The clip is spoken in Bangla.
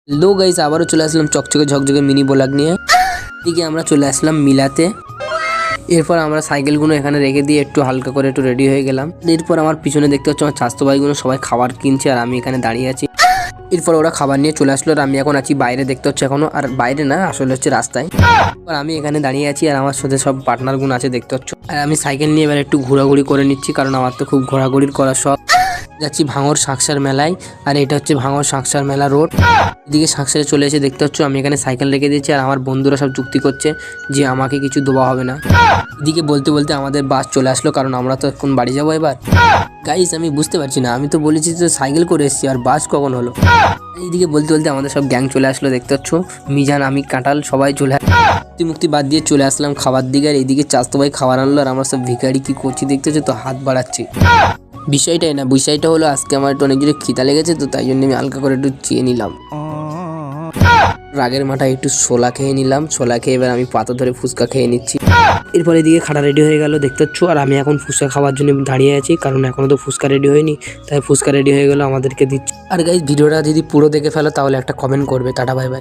লো গাইস, আবারও চলে আসলাম চকচকে ঝকঝকে মিনি ব্লগ নিয়ে। এদিকে আমরা চলে আসলাম মিলাতে। এরপর আমরা সাইকেলগুলো এখানে রেখে দিয়ে একটু হালকা করে একটু রেডি হয়ে গেলাম। এরপর আমার পিছনে দেখতে হচ্ছে আমার স্বাস্থ্য ভাইগুলো সবাই খাবার কিনছে আর আমি এখানে দাঁড়িয়ে আছি। এরপর ওরা খাবার নিয়ে চলে আসলো আর আমি এখন আছি বাইরে, দেখতে হচ্ছে এখনো, আর বাইরে না আসলে হচ্ছে রাস্তায়। আর আমি এখানে দাঁড়িয়ে আছি আর আমার সাথে সব পার্টনার গুলো আছে দেখতে হচ্ছে। আর আমি সাইকেল নিয়ে এবার একটু ঘোরাঘুরি করে নিচ্ছি, কারণ আমার তো খুব ঘোরাঘুরির করা শখ। যাচ্ছি ভাঙর শাকসার মেলায়, আর এটা হচ্ছে ভাঙর শাকসার মেলা রোড। এদিকে শাকসারে চলে এসে দেখতে হচ্ছে আমি এখানে সাইকেল রেখে দিয়েছি আর আমার বন্ধুরা সব যুক্তি করছে যে আমাকে কিছু দেওয়া হবে না। এদিকে বলতে বলতে আমাদের বাস চলে আসলো, কারণ আমরা তো এখন বাড়ি যাবো এবার। গাইস, আমি বুঝতে পারছি না, আমি তো বলেছি তো সাইকেল করে এসেছি, আর বাস কখন হলো? এইদিকে বলতে বলতে আমাদের সব গ্যাং চলে আসলো দেখতে পাচ্ছ, মিজান, আমি, কাঁঠাল, সবাই চলে মুক্তি বাদ দিয়ে চলে আসলাম খাবার দিকে। আর এইদিকে চাস্তো ভাই খাবার আনলো আর আমরা সব ভিখারি কি করছি দেখতে হচ্ছে, তো হাত বাড়াচ্ছি। বিষয়টাই না, বিষয়টা হলো আজকে আমার একটু অনেক জোরে খিদা লেগেছে, তো তাই জন্য আমি হালকা করে একটু চেয়ে নিলাম। রাগের মাথায় একটু ছোলা খেয়ে নিলাম। ছোলা খেয়ে এবার আমি পাতা ধরে ফুচকা খেয়ে নিচ্ছি। এরপর এদিকে খাটা রেডি হয়ে গেল দেখতে পাচ্ছ, আর আমি এখন ফুচকা খাওয়ার জন্য দাঁড়িয়ে আছি, কারণ এখনো তো ফুচকা রেডি হয়নি। তাই ফুচকা রেডি হয়ে গেল, আমাদেরকে দিচ্ছি। আর গাইস, ভিডিওটা যদি পুরো দেখে ফেলো তাহলে একটা কমেন্ট করবে। Tata, bye bye.